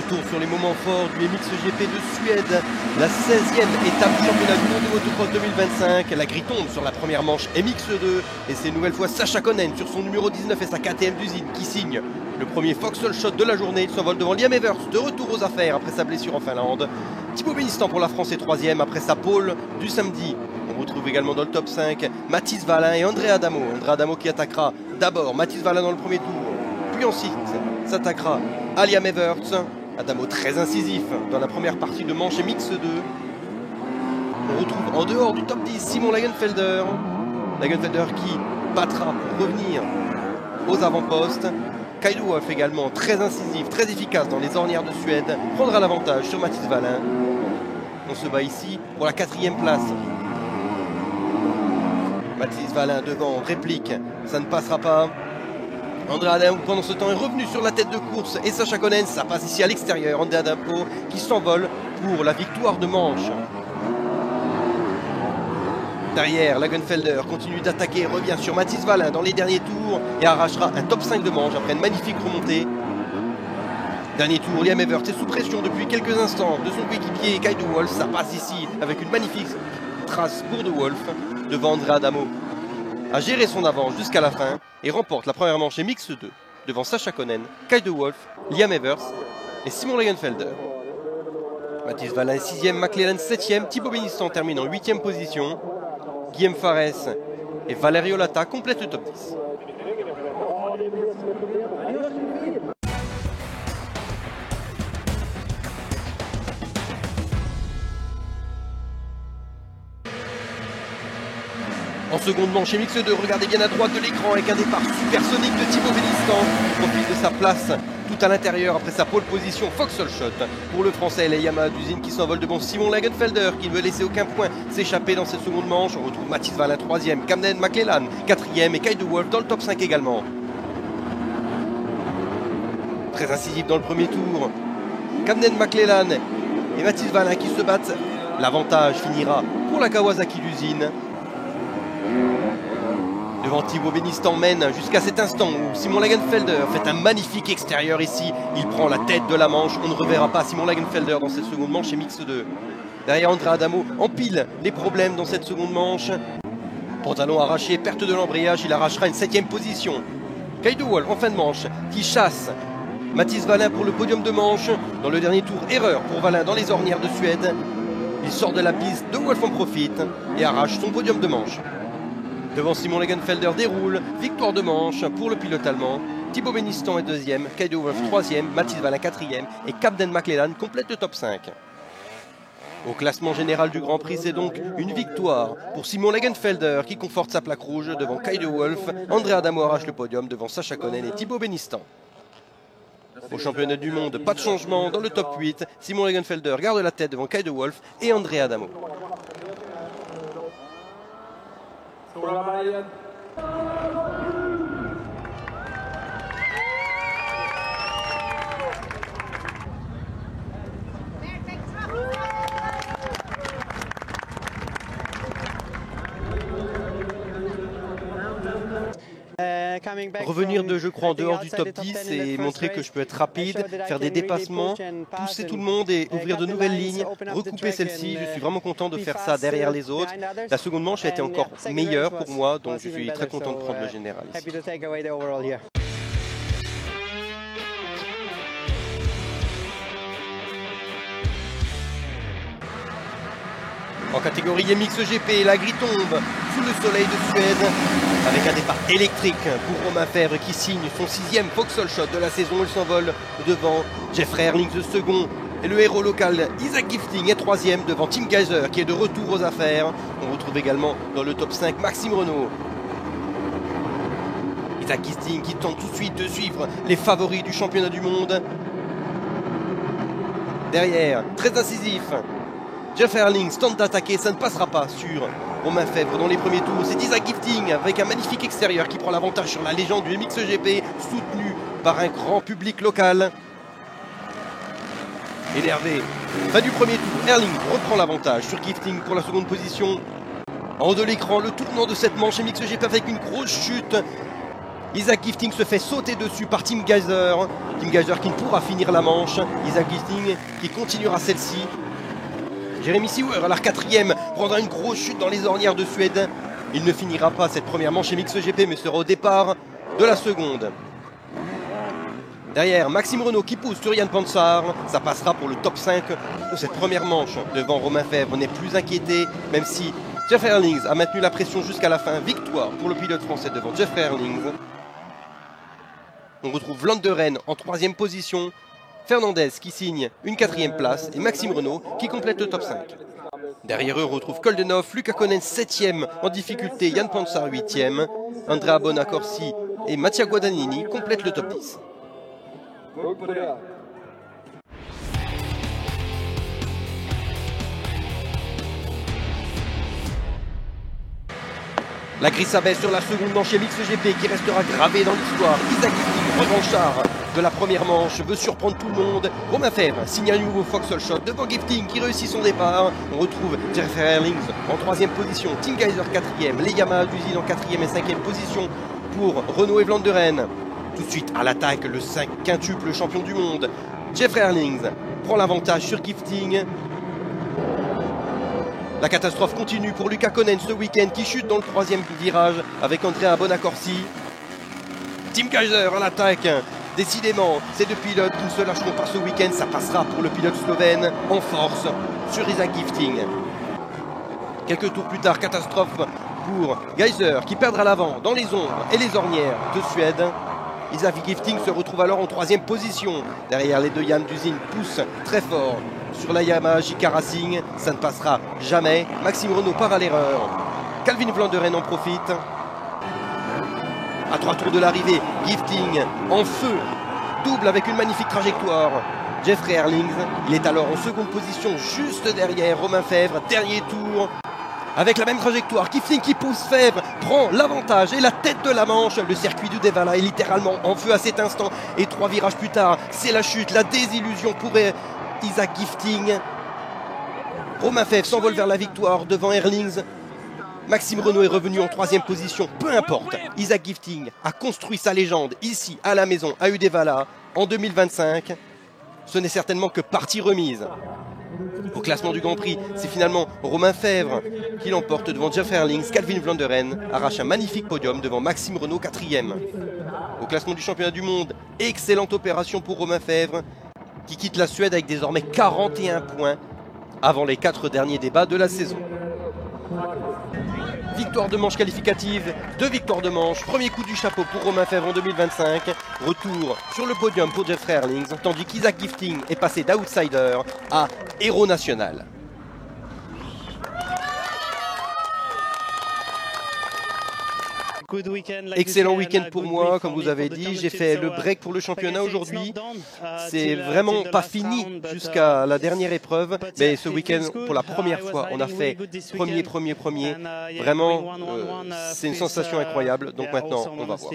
Retour sur les moments forts du MXGP de Suède, la 16e étape du championnat du monde de motocross 2025. La grille tombe sur la première manche MX2 et c'est une nouvelle fois Sacha Konen sur son numéro 19 et sa KTM d'usine qui signe le premier Foxhole Shot de la journée. Il s'envole devant Liam Evers, de retour aux affaires après sa blessure en Finlande. Thibaut Bénistant pour la France est 3e après sa pole du samedi. On retrouve également dans le top 5 Mathis Wallin et André Adamo. André Adamo qui attaquera d'abord Mathis Wallin dans le premier tour, puis ensuite s'attaquera à Liam Evers. Adamo très incisif dans la première partie de manche MX2. On retrouve en dehors du top 10 Simon Lagenfelder. Lagenfelder qui battra pour revenir aux avant-postes. Kaido Wolf également très incisif, très efficace dans les ornières de Suède, prendra l'avantage sur Mathis Wallin. On se bat ici pour la 4e place. Mathis Wallin devant, réplique, ça ne passera pas. André Adamo pendant ce temps est revenu sur la tête de course et Sacha Konen, ça passe ici à l'extérieur. André Adamo qui s'envole pour la victoire de manche. Derrière, Lagenfelder continue d'attaquer, revient sur Mathis Wallin dans les derniers tours et arrachera un top 5 de manche après une magnifique remontée. Dernier tour, Liam Evers est sous pression depuis quelques instants de son coéquipier Kaido Wolf. Ça passe ici avec une magnifique trace pour De Wolf devant André Adamo. A géré son avance jusqu'à la fin et remporte la première manche MX2 devant Sacha Konen, Kaido Wolf, Liam Evers et Simon Lagenfelder. Mathis Wallin est 6e, McLellan 7e, Thibaut Bénistant termine en 8e position. Guillaume Fares et Valerio Lata complètent le top 10. En seconde manche MX2, regardez bien à droite de l'écran avec un départ supersonique de Thibaut Bénistant. Il profite de sa place tout à l'intérieur après sa pole position Foxhole Shot. Pour le français, les Yamaha d'usine qui s'envole devant Simon Lagenfelder qui ne veut laisser aucun point s'échapper dans cette seconde manche. On retrouve Mathis Wallin 3e, Camden McLellan 4e et Kaido Wolf dans le top 5 également. Très incisif dans le premier tour. Camden McLellan et Mathis Wallin qui se battent. L'avantage finira pour la Kawasaki d'usine. Devant Thibaut Bénistant mène jusqu'à cet instant où Simon Lagenfelder fait un magnifique extérieur ici. Il prend la tête de la manche. On ne reverra pas Simon Lagenfelder dans cette seconde manche MX2. Derrière, André Adamo empile les problèmes dans cette seconde manche. Pantalon arraché, perte de l'embrayage, il arrachera une 7e position. Kaido Wolf en fin de manche qui chasse Mathis Wallin pour le podium de manche. Dans le dernier tour, erreur pour Wallin dans les ornières de Suède. Il sort de la piste, De Wolf en profite et arrache son podium de manche. Devant Simon Lagenfelder déroule, victoire de manche pour le pilote allemand. Thibaut Bénistant est 2e, Kaido Wolf 3e, Mathis Wallin 4e et Camden McLellan complète le top 5. Au classement général du Grand Prix, c'est donc une victoire pour Simon Lagenfelder qui conforte sa plaque rouge devant Kaido Wolf. André Adamo arrache le podium devant Sacha Konen et Thibaut Bénistant. Au championnat du monde, pas de changement dans le top 8. Simon Lagenfelder garde la tête devant Kaido Wolf et André Adamo. Revenir de, je crois, en dehors du top 10 et montrer que je peux être rapide, faire des dépassements, pousser tout le monde et ouvrir de nouvelles lignes, recouper celle-ci. Je suis vraiment content de faire ça derrière les autres. La seconde manche a été encore meilleure pour moi, donc je suis très content de prendre le général ici. En catégorie MXGP, la grille tombe sous le soleil de Suède avec un départ électrique pour Romain Fèvre qui signe son 6e Foxhole Shot de la saison. Il s'envole devant Jeffrey Herlings le second et le héros local Isaac Gifting est 3e devant Tim Geiser qui est de retour aux affaires. On retrouve également dans le top 5 Maxime Renault. Isaac Gifting qui tente tout de suite de suivre les favoris du championnat du monde. Derrière, très incisif, Jeff Herlings tente d'attaquer, ça ne passera pas sur Romain Fèvre dans les premiers tours. C'est Isaac Gifting avec un magnifique extérieur qui prend l'avantage sur la légende du MXGP, soutenu par un grand public local. Énervé, fin du premier tour, Herlings reprend l'avantage sur Gifting pour la seconde position. En haut de l'écran, le tournant de cette manche MXGP avec une grosse chute Isaac Gifting se fait sauter dessus par Tim Geiser. Tim Geiser qui ne pourra finir la manche. Isaac Gifting qui continuera celle-ci. Jérémy Seewer à la 4e prendra une grosse chute dans les ornières de Suède. Il ne finira pas cette première manche chez MixGP mais sera au départ de la seconde. Derrière, Maxime Renault qui pousse sur Yann Pansar. Ça passera pour le top 5 de cette première manche. Devant Romain Fèvre, on n'est plus inquiété, même si Jeff Herlings a maintenu la pression jusqu'à la fin. Victoire pour le pilote français devant Jeff Herlings. On retrouve Vlanderen en 3e position. Fernandez qui signe une 4e place et Maxime Renault qui complète le top 5. Derrière eux, on retrouve Koldenov, Luca Konen 7e en difficulté, Yann Pansar 8e. Andrea Bonacorsi et Mattia Guadagnini complètent le top 10. La grille s'abaisse sur la seconde manche chez MixGP qui restera gravée dans l'histoire. Isaac Gifting, revanchard de la première manche, veut surprendre tout le monde. Romain Fèvre signe un nouveau Foxhole Shot devant Gifting qui réussit son départ. On retrouve Jeff Herlings en 3e position, Tim Geiser 4e, les Yamaha d'usine en 4e et 5e position pour Renault et Vlanderen. Tout de suite à l'attaque, le 5 quintuple champion du monde. Jeff Herlings prend l'avantage sur Gifting. La catastrophe continue pour Luca Konen ce week-end qui chute dans le 3e virage avec Andrea Bonacorsi. Tim Geiser à l'attaque. Décidément, ces deux pilotes qui ne se lâcheront pas ce week-end. Ça passera pour le pilote slovène en force sur Isaac Gifting. Quelques tours plus tard, catastrophe pour Geiser qui perdra l'avant dans les ombres et les ornières de Suède. Isaac Gifting se retrouve alors en 3e position. Derrière, les deux Yann d'usine poussent très fort sur la Yamaha JK Racing. Ça ne passera jamais. Maxime Renault part à l'erreur. Calvin Vlanderen en profite. À 3 tours de l'arrivée, Gifting en feu. Double avec une magnifique trajectoire. Jeffrey Herlings, il est alors en seconde position juste derrière Romain Fèvre. Dernier tour. Avec la même trajectoire, Gifting qui pousse Fèvre, prend l'avantage et la tête de la manche. Le circuit du Devala est littéralement en feu à cet instant. Et 3 virages plus tard, c'est la chute, la désillusion pour Isaac Gifting. Romain Fèvre s'envole vers la victoire devant Herlings. Maxime Renault est revenu en 3e position. Peu importe, Isaac Gifting a construit sa légende ici à la maison à Uddevalla en 2025. Ce n'est certainement que partie remise. Au classement du Grand Prix, c'est finalement Romain Fèvre qui l'emporte devant Jeff Herlings. Calvin Vlanderen arrache un magnifique podium devant Maxime Renault 4e. Au classement du championnat du monde, excellente opération pour Romain Fèvre qui quitte la Suède avec désormais 41 points avant les 4 derniers débats de la saison. Victoire de manche qualificative, 2 victoires de manche, premier coup du chapeau pour Romain Fèvre en 2025, retour sur le podium pour Jeff Herlings, tandis qu'Isaac Gifting est passé d'outsider à héros national. Excellent week-end pour moi, comme vous avez dit. J'ai fait le break pour le championnat aujourd'hui. C'est vraiment pas fini jusqu'à la dernière épreuve. Mais ce week-end, pour la première fois, on a fait premier. Vraiment, c'est une sensation incroyable. Donc maintenant, on va voir.